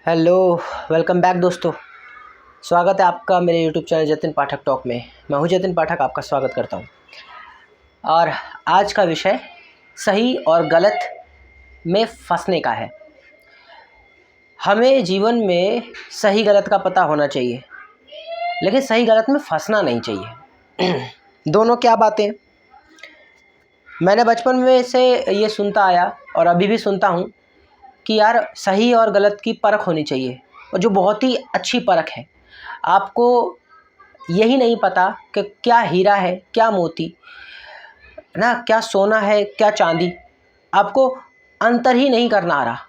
Hello, welcome back दोस्तों। स्वागत है आपका मेरे यूट्यूब चैनल जतिन पाठक टॉक में। मैं हूं जतिन पाठक, आपका स्वागत करता हूं। और आज का विषय सही और गलत में फंसने का है। हमें जीवन में सही गलत का पता होना चाहिए, लेकिन सही गलत में फंसना नहीं चाहिए। दोनों क्या बातें। मैंने बचपन में से ये सुनता आया और अभी भी सुनता हूँ कि यार सही और गलत की परख होनी चाहिए, और जो बहुत ही अच्छी परख है। आपको यही नहीं पता कि क्या हीरा है, क्या मोती ना, क्या सोना है, क्या चांदी। आपको अंतर ही नहीं करना आ रहा।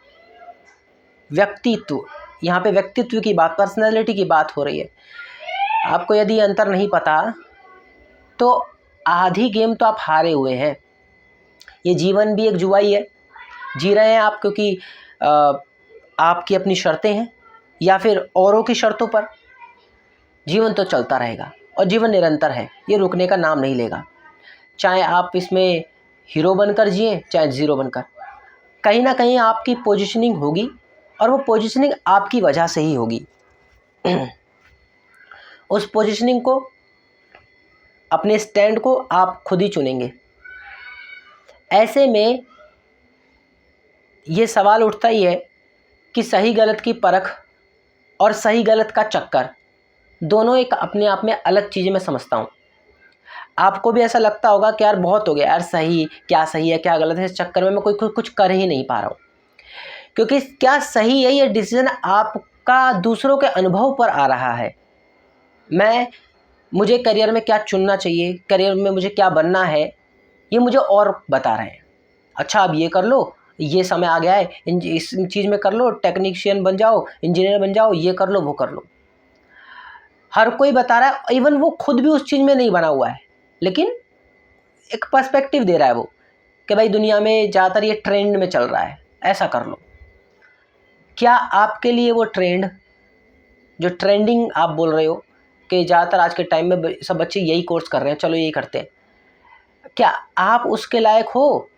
व्यक्तित्व, यहाँ पे व्यक्तित्व की बात, पर्सनैलिटी की बात हो रही है। आपको यदि अंतर नहीं पता तो आधी गेम तो आप हारे हुए हैं। ये जीवन भी एक जुआ ही है। जी रहे हैं आप क्योंकि आपकी अपनी शर्तें हैं या फिर औरों की शर्तों पर। जीवन तो चलता रहेगा और जीवन निरंतर है, ये रुकने का नाम नहीं लेगा। चाहे आप इसमें हीरो बनकर जिए, चाहे ज़ीरो बनकर, कहीं ना कहीं आपकी पोजीशनिंग होगी, और वो पोजीशनिंग आपकी वजह से ही होगी। उस पोजीशनिंग को, अपने स्टैंड को आप खुद ही चुनेंगे। ऐसे में ये सवाल उठता ही है कि सही गलत की परख और सही गलत का चक्कर, दोनों एक अपने आप में अलग चीज़ें मैं समझता हूँ। आपको भी ऐसा लगता होगा कि यार बहुत हो गया यार, सही है क्या गलत है, इस चक्कर में मैं कुछ कर ही नहीं पा रहा हूँ। क्योंकि क्या सही है, ये डिसीजन आपका दूसरों के अनुभव पर आ रहा है। मुझे करियर में क्या चुनना चाहिए, करियर में मुझे क्या बनना है, ये मुझे और बता रहे हैं। अच्छा, अब ये कर लो, ये समय आ गया है, इस चीज़ में कर लो, टेक्नीशियन बन जाओ, इंजीनियर बन जाओ, ये कर लो, वो कर लो। हर कोई बता रहा है, इवन वो खुद भी उस चीज़ में नहीं बना हुआ है, लेकिन एक पर्सपेक्टिव दे रहा है वो कि भाई दुनिया में ज़्यादातर ये ट्रेंड में चल रहा है, ऐसा कर लो। क्या आपके लिए वो ट्रेंड, जो ट्रेंडिंग आप बोल रहे हो कि ज़्यादातर आज के टाइम में सब बच्चे यही कोर्स कर रहे हैं, चलो यही करते हैं, क्या आप उसके लायक हो?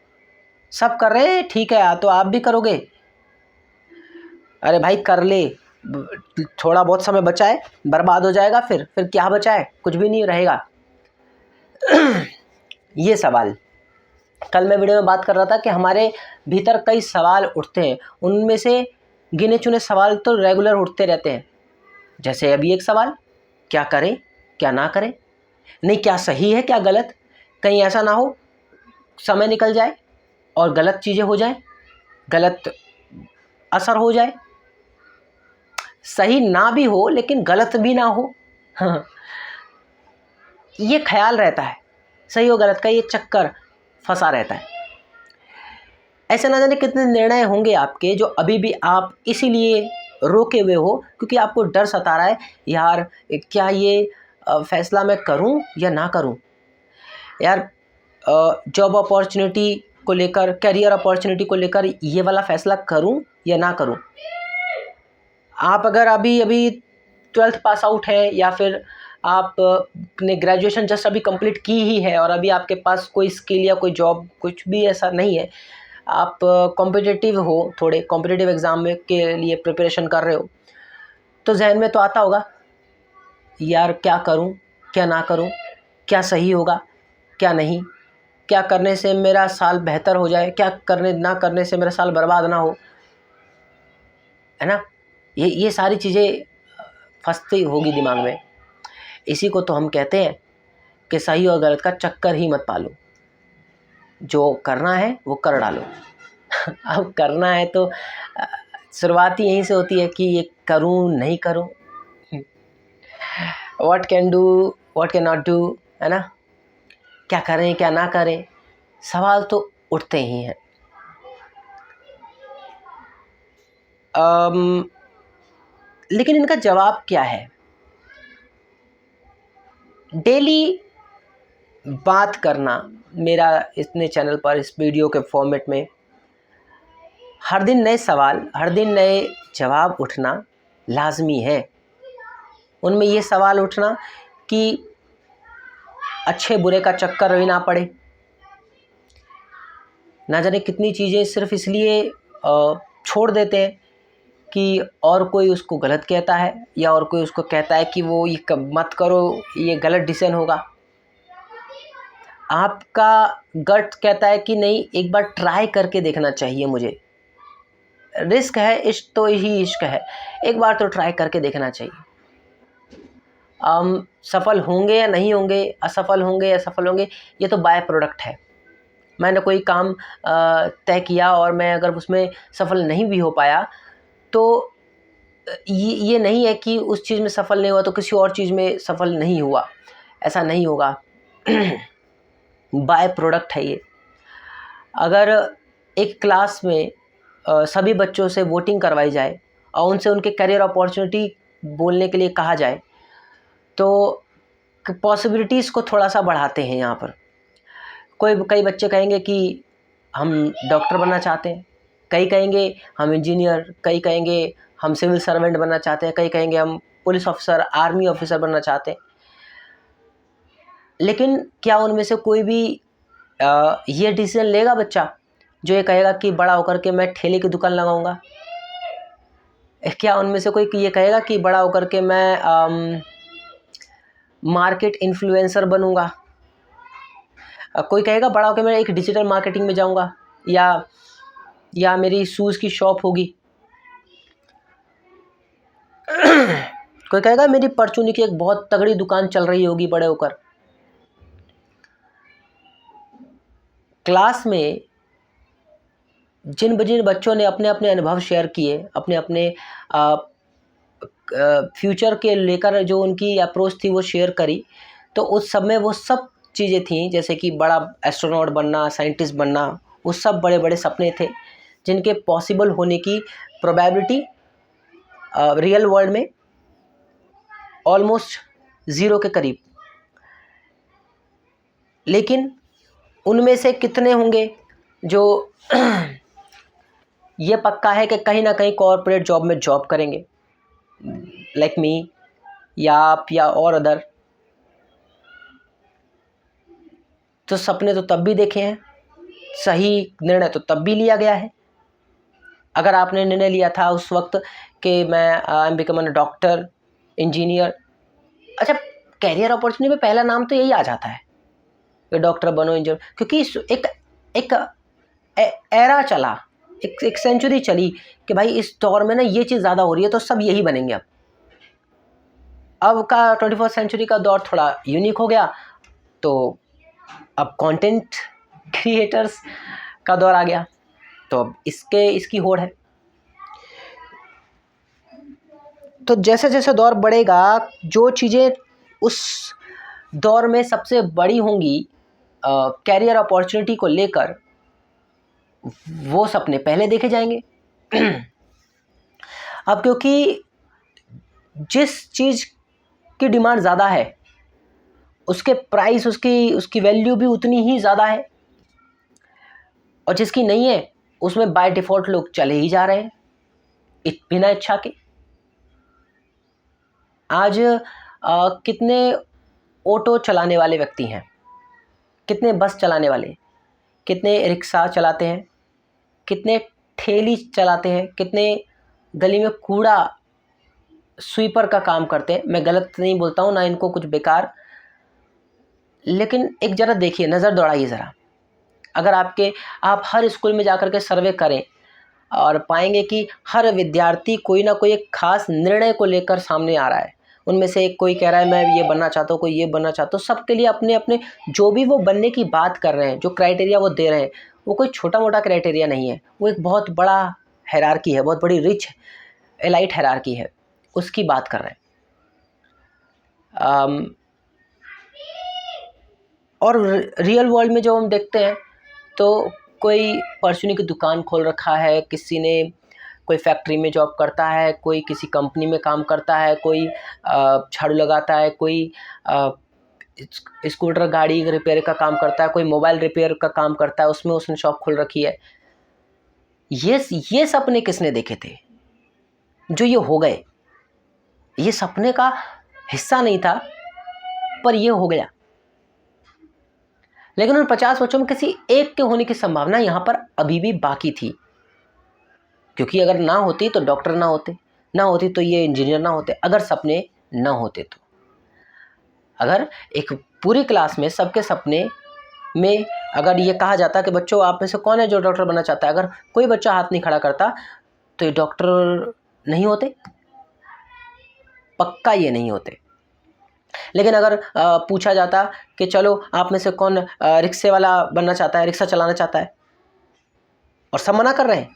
सब कर रहे हैं, ठीक है, तो आप भी करोगे? अरे भाई कर ले, थोड़ा बहुत समय बचा है, बर्बाद हो जाएगा, फिर क्या बचा है? कुछ भी नहीं रहेगा। ये सवाल कल मैं वीडियो में बात कर रहा था कि हमारे भीतर कई सवाल उठते हैं, उनमें से गिने चुने सवाल तो रेगुलर उठते रहते हैं। जैसे अभी एक सवाल, क्या करें क्या ना करें, नहीं क्या सही है क्या गलत, कहीं ऐसा ना हो समय निकल जाए और गलत चीज़ें हो जाए, गलत असर हो जाए, सही ना भी हो लेकिन गलत भी ना हो। ये ख्याल रहता है, सही और गलत का ये चक्कर फंसा रहता है। ऐसे ना जाने कितने निर्णय होंगे आपके जो अभी भी आप इसीलिए रोके हुए हो क्योंकि आपको डर सता रहा है, यार क्या ये फैसला मैं करूं या ना करूं। यार जॉब अपॉर्चुनिटी को लेकर, करियर अपॉर्चुनिटी को लेकर ये वाला फैसला करूं या ना करूं। आप अगर अभी 12th पास आउट है या फिर आपने ग्रेजुएशन जस्ट अभी कंप्लीट की ही है और अभी आपके पास कोई स्किल या कोई जॉब कुछ भी ऐसा नहीं है, आप कॉम्पिटिटिव हो, थोड़े कॉम्पिटिटिव एग्ज़ाम में के लिए प्रिपरेशन कर रहे हो, तो जहन में तो आता होगा यार क्या करूं क्या ना करूं, क्या सही होगा क्या नहीं, क्या करने से मेरा साल बेहतर हो जाए, क्या करने ना करने से मेरा साल बर्बाद ना हो, है ना। ये सारी चीज़ें फंसती होगी दिमाग में। इसी को तो हम कहते हैं कि सही और गलत का चक्कर ही मत पालो, जो करना है वो कर डालो। अब करना है तो शुरुआत ही यहीं से होती है कि ये करूं नहीं करूं, what can do what can not do, है ना। क्या करें क्या ना करें, सवाल तो उठते ही हैं। लेकिन इनका जवाब क्या है? डेली बात करना, मेरा इतने चैनल पर इस वीडियो के फॉर्मेट में हर दिन नए सवाल, हर दिन नए जवाब उठना लाजमी है। उनमें ये सवाल उठना कि अच्छे बुरे का चक्कर भी ना पड़े। ना जाने कितनी चीज़ें सिर्फ इसलिए छोड़ देते हैं कि और कोई उसको गलत कहता है या और कोई उसको कहता है कि वो ये मत करो, ये गलत डिसीजन होगा। आपका गट कहता है कि नहीं, एक बार ट्राई करके देखना चाहिए मुझे, रिस्क है, इश्क तो ही इश्क है, एक बार तो ट्राई करके देखना चाहिए। सफल होंगे या नहीं होंगे, असफल होंगे या सफल होंगे, ये तो बाय प्रोडक्ट है। मैंने कोई काम तय किया और मैं अगर उसमें सफल नहीं भी हो पाया तो ये नहीं है कि उस चीज़ में सफल नहीं हुआ तो किसी और चीज़ में सफल नहीं हुआ, ऐसा नहीं होगा। बाय प्रोडक्ट है ये। अगर एक क्लास में सभी बच्चों से वोटिंग करवाई जाए और उनसे उनके करियर अपॉर्चुनिटी बोलने के लिए कहा जाए तो पॉसिबिलिटीज़ को थोड़ा सा बढ़ाते हैं। यहाँ पर कई बच्चे कहेंगे कि हम डॉक्टर बनना चाहते हैं, कई कहेंगे हम इंजीनियर, कई कहेंगे हम सिविल सर्वेंट बनना चाहते हैं, कई कहेंगे हम पुलिस ऑफिसर, आर्मी ऑफिसर बनना चाहते हैं। लेकिन क्या उनमें से कोई भी ये डिसीजन लेगा बच्चा जो ये कहेगा कि बड़ा होकर के मैं ठेले की दुकान लगाऊंगा? क्या उनमें से कोई ये कहेगा कि बड़ा होकर के मैं मार्केट इन्फ्लुएंसर बनूंगा? कोई कहेगा बड़ा होकर मैं एक डिजिटल मार्केटिंग में जाऊंगा या मेरी शूज़ की शॉप होगी? कोई कहेगा मेरी परचूनी की एक बहुत तगड़ी दुकान चल रही होगी बड़े होकर। क्लास में जिन बच्चों ने अपने अपने अनुभव शेयर किए, अपने अपने फ्यूचर के लेकर जो उनकी अप्रोच थी वो शेयर करी, तो उस सब में वो सब चीज़ें थीं, जैसे कि बड़ा एस्ट्रोनॉट बनना, साइंटिस्ट बनना, वो सब बड़े बड़े सपने थे जिनके पॉसिबल होने की प्रोबेबिलिटी रियल वर्ल्ड में ऑलमोस्ट ज़ीरो के करीब। लेकिन उनमें से कितने होंगे जो ये पक्का है कि कहीं ना कहीं कॉर्पोरेट जॉब में जॉब करेंगे, लाइक मी या आप या और अदर? तो सपने तो तब भी देखे हैं, सही निर्णय तो तब भी लिया गया है। अगर आपने निर्णय लिया था उस वक्त कि मैं I am become a doctor, engineer, अच्छा कैरियर अपॉर्चुनिटी में पहला नाम तो यही आ जाता है कि डॉक्टर बनो, इंजीनियर, क्योंकि एक एरा चला, एक सेंचुरी चली कि भाई इस दौर में ना ये चीज़ ज़्यादा हो रही है तो सब यही बनेंगे। अब का 21st सेंचुरी का दौर थोड़ा यूनिक हो गया, तो अब कंटेंट क्रिएटर्स का दौर आ गया, तो अब इसकी होड़ है। तो जैसे जैसे दौर बढ़ेगा, जो चीज़ें उस दौर में सबसे बड़ी होंगी कैरियर अपॉर्चुनिटी को लेकर, वो सपने पहले देखे जाएंगे। अब क्योंकि जिस चीज़ की डिमांड ज़्यादा है उसके प्राइस, उसकी वैल्यू भी उतनी ही ज़्यादा है, और जिसकी नहीं है उसमें बाय डिफ़ॉल्ट लोग चले ही जा रहे हैं बिना इच्छा के। आज कितने ऑटो चलाने वाले व्यक्ति हैं, कितने बस चलाने वाले, कितने रिक्शा चलाते हैं, कितने ठेली चलाते हैं, कितने गली में कूड़ा स्वीपर का काम करते हैं। मैं गलत नहीं बोलता हूँ ना, इनको कुछ बेकार, लेकिन एक ज़रा देखिए, नज़र दौड़ाइए ज़रा। अगर आप हर स्कूल में जाकर के सर्वे करें और पाएंगे कि हर विद्यार्थी कोई ना कोई एक खास निर्णय को लेकर सामने आ रहा है। उनमें से कोई कह रहा है मैं ये बनना चाहता हूँ, कोई ये बनना चाहता हूँ। सबके लिए अपने अपने जो भी वो बनने की बात कर रहे हैं, जो क्राइटेरिया वो दे रहे हैं, वो कोई छोटा मोटा क्राइटेरिया नहीं है, वो एक बहुत बड़ा हायरार्की है, बहुत बड़ी रिच एलाइट हायरार्की है, उसकी बात कर रहे हैं। और रियल वर्ल्ड में जो हम देखते हैं तो कोई परचूनी की दुकान खोल रखा है, किसी ने कोई फैक्ट्री में जॉब करता है, कोई किसी कंपनी में काम करता है, कोई झाड़ू लगाता है, कोई स्कूटर गाड़ी रिपेयर का काम करता है, कोई मोबाइल रिपेयर का काम करता है, उसमें उसने शॉप खोल रखी है। ये सपने किसने देखे थे जो ये हो गए? ये सपने का हिस्सा नहीं था पर ये हो गया। लेकिन उन 50 बच्चों में किसी एक के होने की संभावना यहाँ पर अभी भी बाकी थी। क्योंकि अगर ना होती तो डॉक्टर ना होते, ना होती तो ये इंजीनियर ना होते, अगर सपने ना होते तो। अगर एक पूरी क्लास में सबके सपने में अगर ये कहा जाता कि बच्चों आप में से कौन है जो डॉक्टर बनना चाहता है, अगर कोई बच्चा हाथ नहीं खड़ा करता तो ये डॉक्टर नहीं होते, पक्का ये नहीं होते। लेकिन अगर पूछा जाता कि चलो आप में से कौन रिक्शे वाला बनना चाहता है, रिक्शा चलाना चाहता है, और सब मना कर रहे हैं,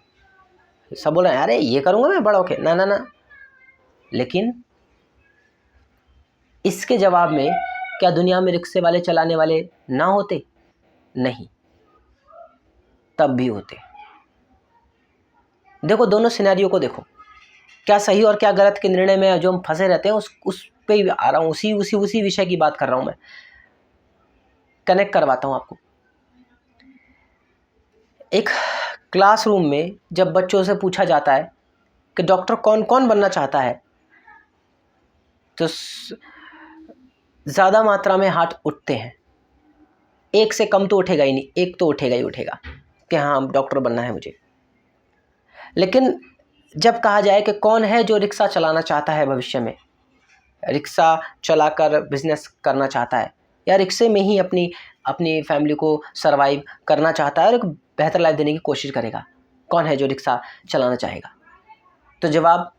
सब बोल रहे हैं अरे ये करूँगा मैं बड़ा होके, ना ना ना। लेकिन इसके जवाब में क्या दुनिया में रिक्शे वाले चलाने वाले ना होते? नहीं, तब भी होते। देखो दोनों सिनेरियो को देखो, क्या सही और क्या गलत के निर्णय में जो हम फंसे रहते हैं उस पे ही आ रहा हूँ, उसी विषय की बात कर रहा हूँ मैं, कनेक्ट करवाता हूँ आपको। एक क्लासरूम में जब बच्चों से पूछा जाता है कि डॉक्टर कौन कौन बनना चाहता है, तो ज़्यादा मात्रा में हाथ उठते हैं। एक से कम तो उठेगा ही नहीं, एक तो उठेगा ही उठेगा कि हाँ डॉक्टर बनना है मुझे। लेकिन जब कहा जाए कि कौन है जो रिक्शा चलाना चाहता है, भविष्य में रिक्शा चलाकर बिजनेस करना चाहता है, या रिक्शे में ही अपनी फैमिली को सरवाइव करना चाहता है और एक बेहतर लाइफ देने की कोशिश करेगा, कौन है जो रिक्शा चलाना चाहेगा? तो जवाब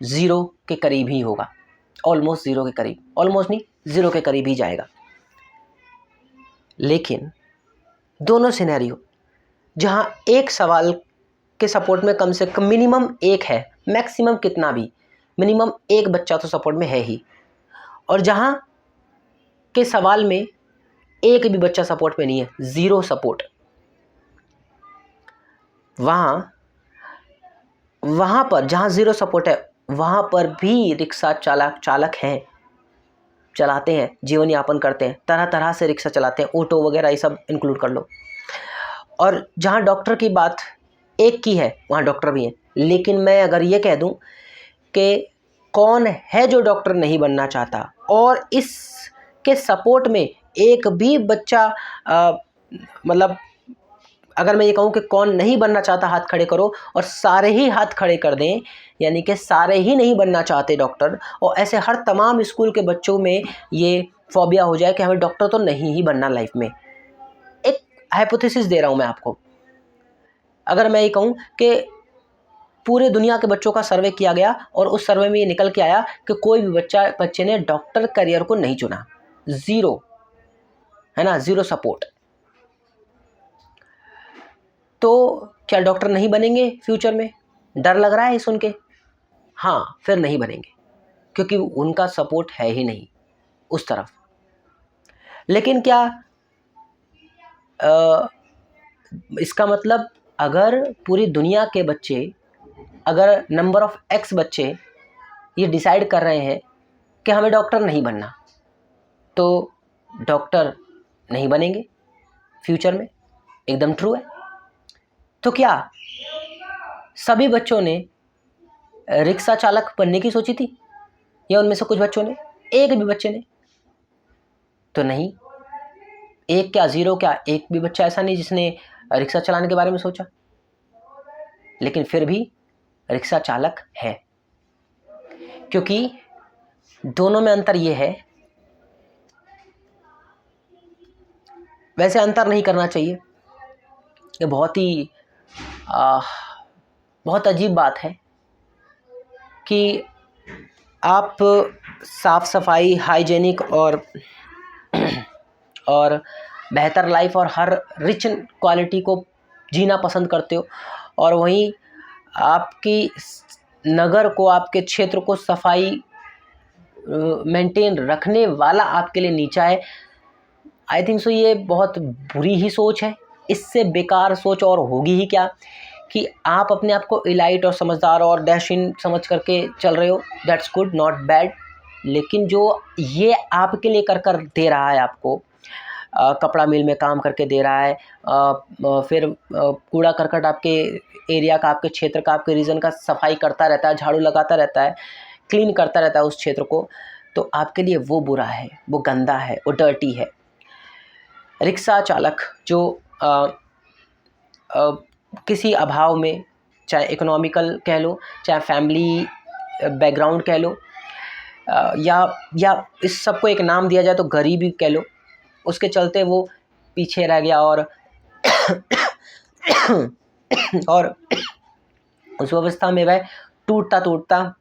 ज़ीरो के करीब ही होगा, ऑलमोस्ट ज़ीरो के करीब, ऑलमोस्ट नहीं, ज़ीरो के करीब ही जाएगा। लेकिन दोनों सिनेरियो जहाँ एक सवाल के सपोर्ट में कम से कम मिनिमम एक है, मैक्सिमम कितना भी मिनिमम एक बच्चा तो सपोर्ट में है ही, और जहाँ के सवाल में एक भी बच्चा सपोर्ट में नहीं है, ज़ीरो सपोर्ट, वहाँ पर जहाँ ज़ीरो सपोर्ट है वहाँ पर भी रिक्शा चालक हैं, चलाते हैं, जीवन यापन करते हैं, तरह तरह से रिक्शा चलाते हैं, ऑटो वगैरह ये सब इंक्लूड कर लो। और जहाँ डॉक्टर की बात एक की है वहाँ डॉक्टर भी हैं। लेकिन मैं अगर ये कह दूँ कि कौन है जो डॉक्टर नहीं बनना चाहता, और इसके सपोर्ट में एक भी बच्चा मतलब अगर मैं ये कहूँ कि कौन नहीं बनना चाहता हाथ खड़े करो, और सारे ही हाथ खड़े कर दें, यानी कि सारे ही नहीं बनना चाहते डॉक्टर, और ऐसे हर तमाम स्कूल के बच्चों में ये फोबिया हो जाए कि हमें डॉक्टर तो नहीं ही बनना लाइफ में। एक हाइपोथेसिस दे रहा हूँ मैं आपको। अगर मैं ये कहूँ कि पूरे दुनिया के बच्चों का सर्वे किया गया और उस सर्वे में ये निकल के आया कि कोई भी बच्चे ने डॉक्टर करियर को नहीं चुना, ज़ीरो, है ना, ज़ीरो सपोर्ट, तो क्या डॉक्टर नहीं बनेंगे फ्यूचर में? डर लग रहा है सुन के? हाँ, फिर नहीं बनेंगे, क्योंकि उनका सपोर्ट है ही नहीं उस तरफ। लेकिन क्या इसका मतलब अगर पूरी दुनिया के बच्चे, अगर नंबर ऑफ एक्स बच्चे ये डिसाइड कर रहे हैं कि हमें डॉक्टर नहीं बनना, तो डॉक्टर नहीं बनेंगे फ्यूचर में? एकदम ट्रू है। तो क्या सभी बच्चों ने रिक्शा चालक बनने की सोची थी, या उनमें से कुछ बच्चों ने, एक भी बच्चे ने? तो नहीं, एक क्या ज़ीरो क्या, एक भी बच्चा ऐसा नहीं जिसने रिक्शा चलाने के बारे में सोचा। लेकिन फिर भी रिक्शा चालक है, क्योंकि दोनों में अंतर ये है, वैसे अंतर नहीं करना चाहिए, ये बहुत अजीब बात है कि आप साफ़ सफाई, हाइजेनिक और बेहतर लाइफ और हर रिच क्वालिटी को जीना पसंद करते हो, और वहीं आपकी नगर को, आपके क्षेत्र को सफाई मेंटेन रखने वाला आपके लिए नीचा है। आई थिंक सो ये बहुत बुरी ही सोच है। इससे बेकार सोच और होगी ही क्या कि आप अपने आप को इलाइट और समझदार और डैशिंग समझ करके चल रहे हो, दैट्स गुड, नॉट बैड। लेकिन जो ये आपके लिए कर दे रहा है आपको, कपड़ा मिल में काम करके दे रहा है, फिर कूड़ा करकट आपके एरिया का, आपके क्षेत्र का, आपके रीजन का सफाई करता रहता है, झाड़ू लगाता रहता है, क्लीन करता रहता है उस क्षेत्र को, तो आपके लिए वो बुरा है, वो गंदा है, वो डर्टी है। रिक्शा चालक जो किसी अभाव में चाहे इकोनॉमिकल कह लो, चाहे फैमिली बैकग्राउंड कह लो, या इस सब को एक नाम दिया जाए तो गरीबी कह लो, उसके चलते वो पीछे रह गया और उस अवस्था में वह टूटता टूटता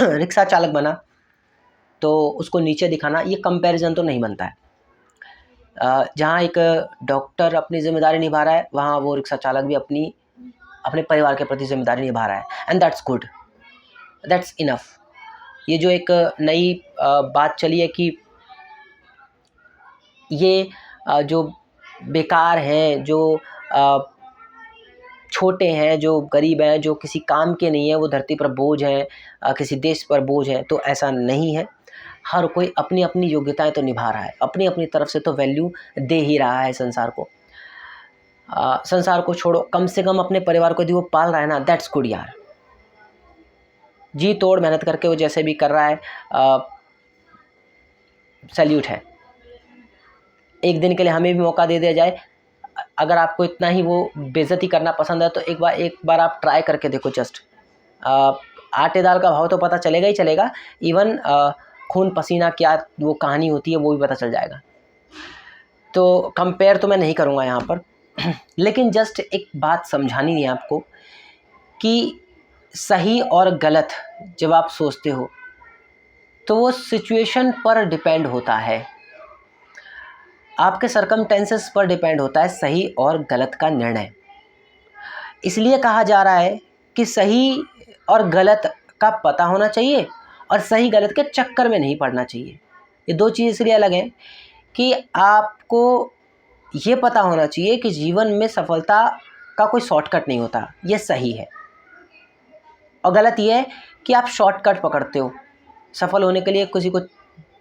रिक्शा चालक बना। तो उसको नीचे दिखाना, ये कंपैरिजन तो नहीं बनता है। जहाँ एक डॉक्टर अपनी जिम्मेदारी निभा रहा है, वहाँ वो रिक्शा चालक भी अपने परिवार के प्रति जिम्मेदारी निभा रहा है, and that's good, that's enough. ये जो एक नई बात चली है कि ये जो बेकार हैं, जो छोटे हैं, जो गरीब हैं, जो किसी काम के नहीं है, वो धरती पर बोझ हैं, किसी देश पर बोझ हैं, तो ऐसा नहीं है। हर कोई अपनी अपनी योग्यताएं तो निभा रहा है, अपनी अपनी तरफ से तो वैल्यू दे ही रहा है संसार को। संसार को छोड़ो, कम से कम अपने परिवार को यदि वो पाल रहा है ना, दैट्स गुड यार। जी तोड़ मेहनत करके वो जैसे भी कर रहा है, सैल्यूट है। एक दिन के लिए हमें भी मौका दे दिया जाए, अगर आपको इतना ही वो बेइज्जती करना पसंद है तो एक बार आप ट्राई करके देखो। जस्ट आटे दाल का भाव तो पता चलेगा ही चलेगा, इवन खून पसीना क्या वो कहानी होती है वो भी पता चल जाएगा। तो कंपेयर तो मैं नहीं करूँगा यहाँ पर लेकिन जस्ट एक बात समझानी है आपको कि सही और गलत जब आप सोचते हो तो वो सिचुएशन पर डिपेंड होता है, आपके सरकमटेंसेस पर डिपेंड होता है सही और गलत का निर्णय। इसलिए कहा जा रहा है कि सही और गलत का पता होना चाहिए और सही गलत के चक्कर में नहीं पड़ना चाहिए। ये दो चीज़ इसलिए अलग हैं कि आपको ये पता होना चाहिए कि जीवन में सफलता का कोई शॉर्टकट नहीं होता, ये सही है। और गलत ये है कि आप शॉर्टकट पकड़ते हो सफल होने के लिए, किसी को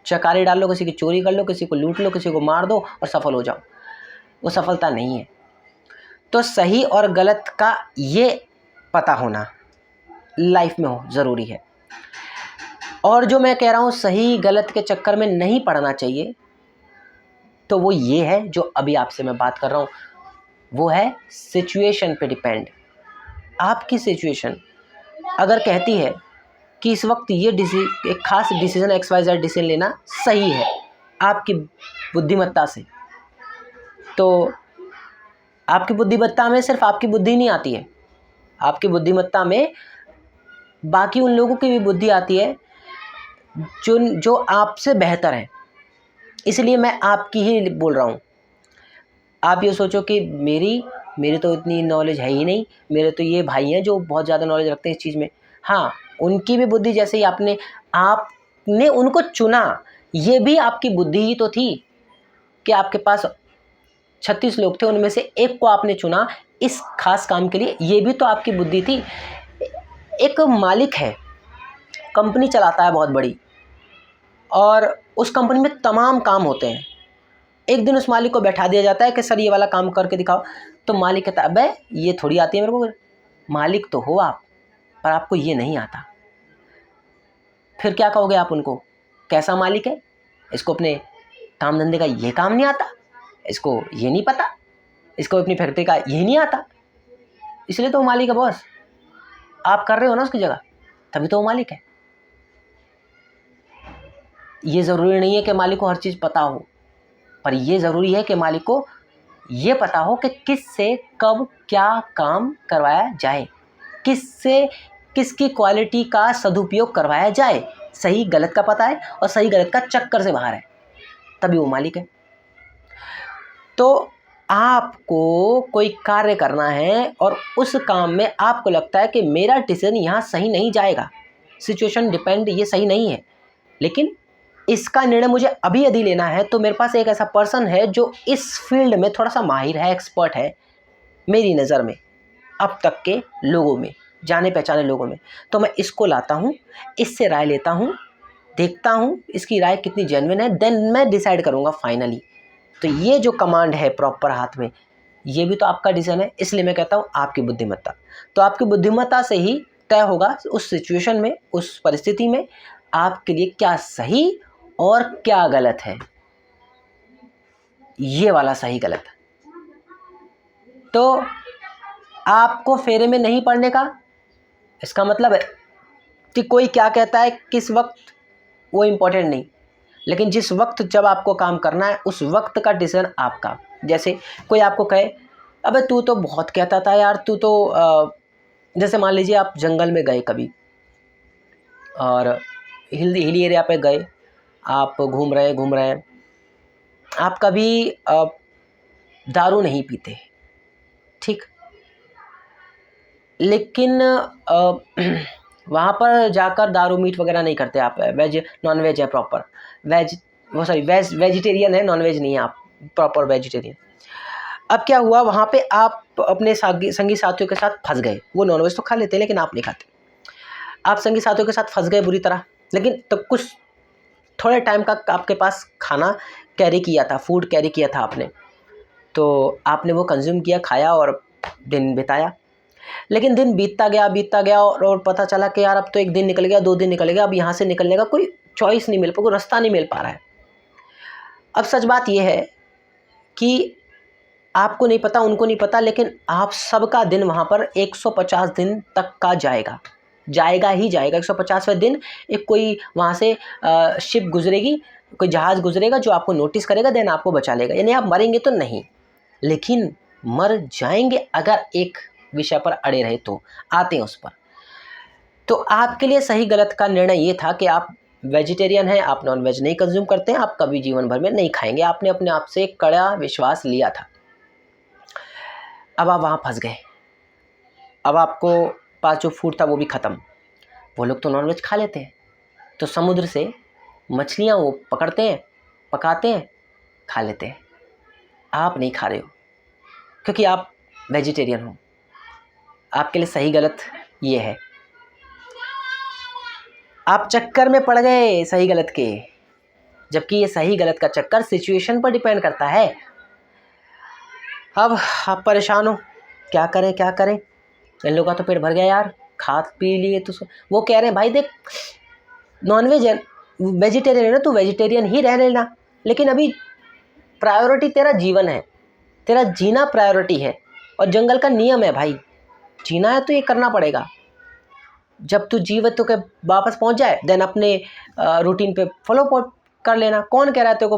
चकारे डाल लो, किसी की चोरी कर लो, किसी को लूट लो, किसी को मार दो और सफल हो जाओ, वो सफलता नहीं है। तो सही और गलत का ये पता होना लाइफ में हो ज़रूरी है। और जो मैं कह रहा हूँ सही गलत के चक्कर में नहीं पड़ना चाहिए, तो वो ये है जो अभी आपसे मैं बात कर रहा हूँ, वो है सिचुएशन पे डिपेंड। आपकी सिचुएशन अगर कहती है कि इस वक्त ये एक खास डिसीजन XYZ डिसीजन लेना सही है आपकी बुद्धिमत्ता से, तो आपकी बुद्धिमत्ता में सिर्फ आपकी बुद्धि नहीं आती है, आपकी बुद्धिमत्ता में बाकी उन लोगों की भी बुद्धि आती है जो आपसे बेहतर हैं। इसलिए मैं आपकी ही बोल रहा हूँ। आप ये सोचो कि मेरी तो इतनी नॉलेज है ही नहीं, मेरे तो ये भाई हैं जो बहुत ज़्यादा नॉलेज रखते हैं इस चीज़ में। हाँ, उनकी भी बुद्धि, जैसे ही आपने उनको चुना, ये भी आपकी बुद्धि ही तो थी कि आपके पास 36 लोग थे, उनमें से एक को आपने चुना इस खास काम के लिए, ये भी तो आपकी बुद्धि थी। एक मालिक है, कंपनी चलाता है बहुत बड़ी, और उस कंपनी में तमाम काम होते हैं। एक दिन उस मालिक को बैठा दिया जाता है कि सर ये वाला काम करके दिखाओ, तो मालिक कहता है अबे ये थोड़ी आती है मेरे को, मालिक तो हो आप पर आपको ये नहीं आता। फिर क्या कहोगे आप उनको, कैसा मालिक है, इसको अपने काम धंधे का ये काम नहीं आता, इसको ये नहीं पता, इसको अपनी फैक्ट्री का ये नहीं आता, इसलिए तो वो मालिक है बॉस। आप कर रहे हो ना उसकी जगह, तभी तो वो मालिक है। ये ज़रूरी नहीं है कि मालिक को हर चीज़ पता हो, पर ये ज़रूरी है कि मालिक को ये पता हो कि किससे कब क्या काम करवाया जाए, किससे किसकी क्वालिटी का सदुपयोग करवाया जाए। सही गलत का पता है और सही गलत का चक्कर से बाहर है, तभी वो मालिक है। तो आपको कोई कार्य करना है और उस काम में आपको लगता है कि मेरा डिसीजन यहाँ सही नहीं जाएगा, सिचुएशन डिपेंड, ये सही नहीं है, लेकिन इसका निर्णय मुझे अभी यदि लेना है, तो मेरे पास एक ऐसा पर्सन है जो इस फील्ड में थोड़ा सा माहिर है, एक्सपर्ट है मेरी नज़र में, अब तक के लोगों में, जाने पहचाने लोगों में, तो मैं इसको लाता हूँ, इससे राय लेता हूँ, देखता हूँ इसकी राय कितनी जेन्युइन है, देन मैं डिसाइड करूँगा फाइनली। तो ये जो कमांड है प्रॉपर हाथ में, ये भी तो आपका डिसीजन है। इसलिए मैं कहता हूँ आपकी बुद्धिमत्ता, तो आपकी बुद्धिमत्ता से ही तय होगा उस सिचुएशन में, उस परिस्थिति में आपके लिए क्या सही और क्या गलत है, ये वाला सही गलत। तो आपको फेरे में नहीं पड़ने का, इसका मतलब है कि कोई क्या कहता है किस वक्त, वो इम्पोर्टेंट नहीं, लेकिन जिस वक्त जब आपको काम करना है उस वक्त का डिसीजन आपका। जैसे कोई आपको कहे अबे तू तो बहुत कहता था यार, तू तो जैसे मान लीजिए आप जंगल में गए कभी और हिली एरिया पे गए, आप घूम रहे हैं, आप कभी दारू नहीं पीते, ठीक, लेकिन वहाँ पर जाकर दारू मीट वगैरह नहीं करते आप, वेज नॉन वेज है प्रॉपर, वेज वो सॉरी वेज वेजिटेरियन है, नॉन वेज नहीं है आप, प्रॉपर वेजिटेरियन। अब क्या हुआ, वहाँ पे आप अपने संगी साथियों के साथ फंस गए, वो नॉन वेज तो खा लेते हैं लेकिन आप नहीं खाते, आप संगी साथियों के साथ फंस गए बुरी तरह, लेकिन तो कुछ थोड़े टाइम का आपके पास खाना कैरी किया था, फूड कैरी किया था आपने, तो आपने वो कंज्यूम किया, खाया और दिन बिताया। लेकिन दिन बीतता गया और पता चला कि यार अब तो 1 दिन निकल गया, 2 दिन निकल गया, अब यहाँ से निकलने का कोई चॉइस नहीं मिल पा, कोई रास्ता नहीं मिल पा रहा है। अब सच बात यह है कि आपको नहीं पता, उनको नहीं पता, लेकिन आप सबका दिन वहाँ पर 150 दिन तक का जाएगा ही जाएगा। 150वें दिन एक कोई वहाँ से शिप गुजरेगी, कोई जहाज़ गुजरेगा जो आपको नोटिस करेगा, देन आपको बचा लेगा। यानी आप मरेंगे तो नहीं, लेकिन मर जाएंगे अगर एक विषय पर अड़े रहे तो। आते हैं उस पर। तो आपके लिए सही गलत का निर्णय ये था कि आप वेजिटेरियन हैं, आप नॉन वेज नहीं कंज्यूम करते हैं, आप कभी जीवन भर में नहीं खाएंगे, आपने अपने आप से एक कड़ा विश्वास लिया था। अब आप वहाँ फंस गए, अब आपको पास जो फूड था वो भी ख़त्म। वो लोग तो नॉन वेज खा लेते हैं, तो समुद्र से मछलियाँ वो पकड़ते हैं, पकाते हैं, खा लेते हैं। आप नहीं खा रहे हो क्योंकि आप वेजिटेरियन हो। आपके लिए सही गलत ये है। आप चक्कर में पड़ गए सही गलत के, जबकि ये सही गलत का चक्कर सिचुएशन पर डिपेंड करता है। अब आप परेशान हो, क्या करें, इन लोगों का तो पेट भर गया यार, खा पी लिए तो वो कह रहे हैं भाई देख नॉन वेज है, वेजिटेरियन है ना, तू वेजिटेरियन ही रह लेना, लेकिन अभी प्रायोरिटी तेरा जीवन है, तेरा जीना प्रायोरिटी है, और जंगल का नियम है भाई, जीना है तो ये करना पड़ेगा। जब तू जीवित होकर वापस पहुंच जाए देन अपने रूटीन पे फॉलो कर लेना। कौन कह रहा है तेरे को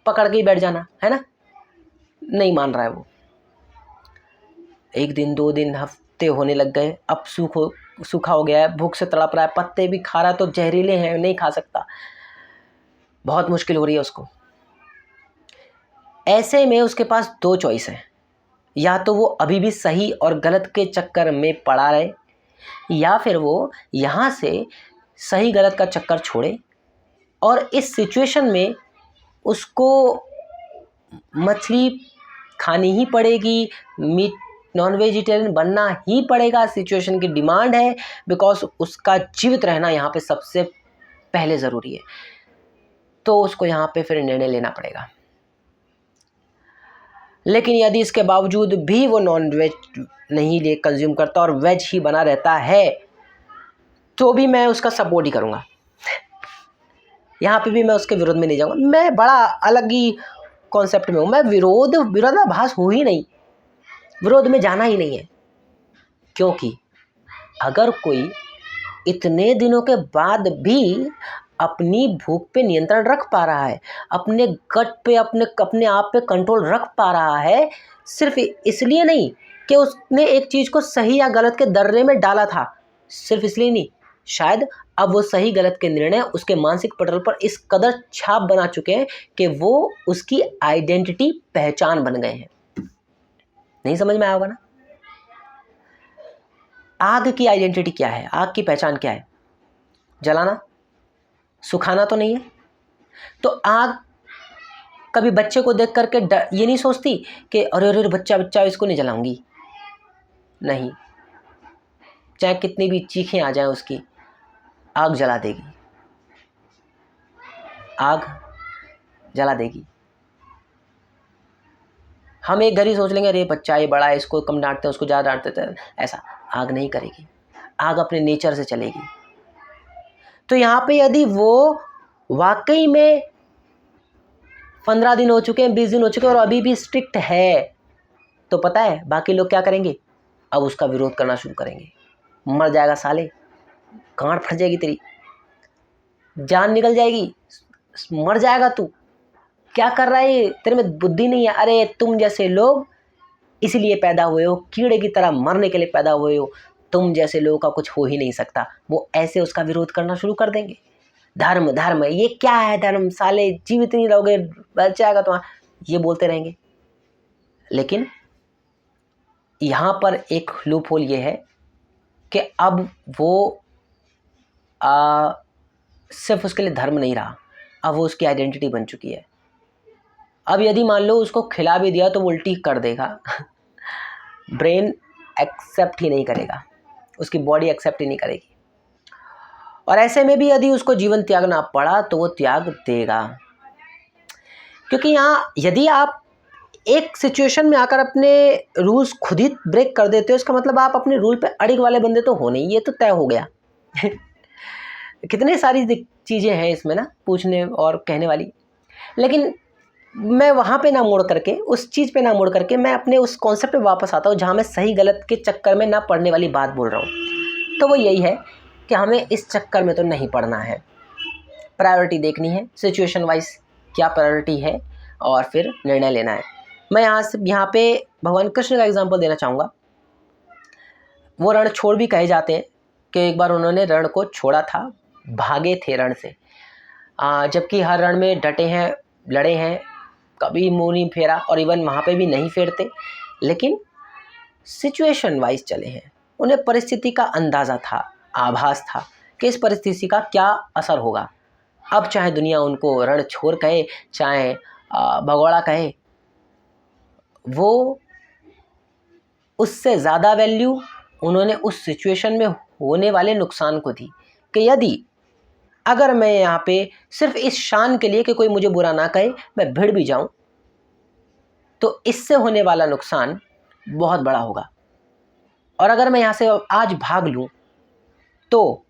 पकड़ के ही बैठ जाना, है ना? नहीं मान रहा है वो। 1 दिन 2 दिन हफ्ते होने लग गए, अब सूखा हो गया है, भूख से तड़प रहा है, पत्ते भी खा रहा है तो जहरीले हैं, नहीं खा सकता, बहुत मुश्किल हो रही है उसको। ऐसे में उसके पास 2 चॉइस हैं, या तो वो अभी भी सही और गलत के चक्कर में पड़ा रहे, या फिर वो यहाँ से सही गलत का चक्कर छोड़े और इस सिचुएशन में उसको मछली खानी ही पड़ेगी, मीट नॉन वेजिटेरियन बनना ही पड़ेगा, सिचुएशन की डिमांड है, बिकॉज उसका जीवित रहना यहाँ पे सबसे पहले ज़रूरी है। तो उसको यहाँ पे फिर निर्णय लेना पड़ेगा। लेकिन यदि इसके बावजूद भी वो नॉन वेज नहीं कंज्यूम करता और वेज ही बना रहता है, तो भी मैं उसका सपोर्ट ही करूँगा। यहाँ पे भी मैं उसके विरोध में नहीं जाऊँगा। मैं बड़ा अलग ही कॉन्सेप्ट में हूँ, मैं विरोधाभास हूँ ही नहीं, विरोध में जाना ही नहीं है। क्योंकि अगर कोई इतने दिनों के बाद भी अपनी भूख पे नियंत्रण रख पा रहा है, अपने गट पे अपने आप पे कंट्रोल रख पा रहा है, सिर्फ इसलिए नहीं कि उसने एक चीज़ को सही या गलत के दर्रे में डाला था, सिर्फ इसलिए नहीं, शायद अब वो सही गलत के निर्णय उसके मानसिक पटल पर इस कदर छाप बना चुके हैं कि वो उसकी आइडेंटिटी, पहचान बन गए हैं। नहीं समझ में आया होगा ना? आग की आइडेंटिटी क्या है, आग की पहचान क्या है? जलाना, सुखाना तो नहीं है। तो आग कभी बच्चे को देख करके ये नहीं सोचती कि अरे अरे बच्चा इसको नहीं जलाऊंगी, नहीं, चाहे कितनी भी चीखें आ जाएं उसकी, आग जला देगी, आग जला देगी। हम एक घर ही सोच लेंगे अरे बच्चा ये बड़ा है, इसको कम डांटते हैं, उसको ज़्यादा डांटते हैं, ऐसा आग नहीं करेगी, आग अपने नेचर से चलेगी। तो यहाँ पे यदि वो वाकई में 15 दिन हो चुके हैं, 20 दिन हो चुके हैं और अभी भी स्ट्रिक्ट है, तो पता है बाकी लोग क्या करेंगे? अब उसका विरोध करना शुरू करेंगे। मर जाएगा साले, गांड फट जाएगी तेरी, जान निकल जाएगी, मर जाएगा तू, क्या कर रहा है, तेरे में बुद्धि नहीं है। अरे तुम जैसे लोग इसलिए पैदा हुए हो, कीड़े की तरह मरने के लिए पैदा हुए हो, तुम जैसे लोगों का कुछ हो ही नहीं सकता। वो ऐसे उसका विरोध करना शुरू कर देंगे। धर्म धर्म, ये क्या है धर्म, साले जीवित नहीं रहोगे, बच जाएगा तुम्हारा, ये बोलते रहेंगे। लेकिन यहाँ पर एक लूप होल ये है कि अब वो सिर्फ उसके लिए धर्म नहीं रहा, अब वो उसकी आइडेंटिटी बन चुकी है। अब यदि मान लो उसको खिला भी दिया तो वो उल्टी कर देगा ब्रेन एक्सेप्ट ही नहीं करेगा, उसकी बॉडी एक्सेप्ट ही नहीं करेगी। और ऐसे में भी यदि उसको जीवन त्यागना पड़ा तो वो त्याग देगा, क्योंकि यहाँ यदि आप एक सिचुएशन में आकर अपने रूल्स खुद ही ब्रेक कर देते हो, इसका मतलब आप अपने रूल पे अड़िग वाले बंदे तो हो नहीं, ये तो तय हो गया कितने सारी चीज़ें हैं इसमें ना पूछने और कहने वाली। लेकिन मैं वहाँ पे ना मोड़ करके, उस चीज़ पे ना मोड़ करके, मैं अपने उस कॉन्सेप्ट पे वापस आता हूँ जहाँ मैं सही गलत के चक्कर में ना पड़ने वाली बात बोल रहा हूँ। तो वो यही है कि हमें इस चक्कर में तो नहीं पड़ना है, प्रायोरिटी देखनी है, सिचुएशन वाइज क्या प्रायोरिटी है और फिर निर्णय लेना है। मैं यहाँ पे भगवान कृष्ण का एग्जाम्पल देना चाहूँगा। वो रण छोड़ भी कहे जाते हैं कि एक बार उन्होंने रण को छोड़ा था, भागे थे रण से, जबकि हर रण में डटे हैं, लड़े हैं, कभी मुंह नहीं फेरा, और इवन वहाँ पे भी नहीं फेरते, लेकिन सिचुएशन वाइज चले हैं। उन्हें परिस्थिति का अंदाज़ा था, आभास था कि इस परिस्थिति का क्या असर होगा। अब चाहे दुनिया उनको रण छोड़ कहे, चाहे भगोड़ा कहे, वो उससे ज़्यादा वैल्यू उन्होंने उस सिचुएशन में होने वाले नुकसान को दी कि यदि अगर मैं यहाँ पे सिर्फ इस शान के लिए कि कोई मुझे बुरा ना कहे मैं भिड़ भी जाऊँ, तो इससे होने वाला नुकसान बहुत बड़ा होगा। और अगर मैं यहाँ से आज भाग लूँ तो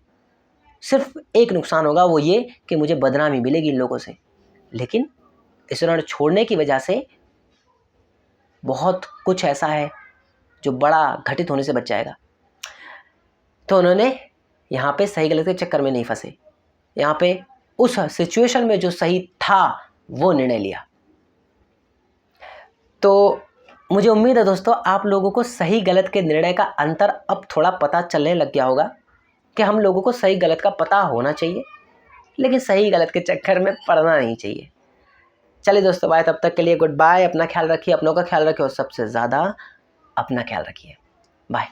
सिर्फ एक नुकसान होगा, वो ये कि मुझे बदनामी मिलेगी इन लोगों से। लेकिन इस रण छोड़ने की वजह से बहुत कुछ ऐसा है जो बड़ा घटित होने से बच जाएगा। तो उन्होंने यहाँ पे सही गलत के चक्कर में नहीं फंसे, यहाँ पे उस सिचुएशन में जो सही था वो निर्णय लिया। तो मुझे उम्मीद है दोस्तों आप लोगों को सही गलत के निर्णय का अंतर अब थोड़ा पता चलने लग गया होगा कि हम लोगों को सही गलत का पता होना चाहिए, लेकिन सही गलत के चक्कर में पड़ना नहीं चाहिए। चलिए दोस्तों, बाय, तब तक के लिए गुड बाय। अपना ख्याल रखिए, अपनों का ख्याल रखिए और सबसे ज़्यादा अपना ख्याल रखिए। बाय।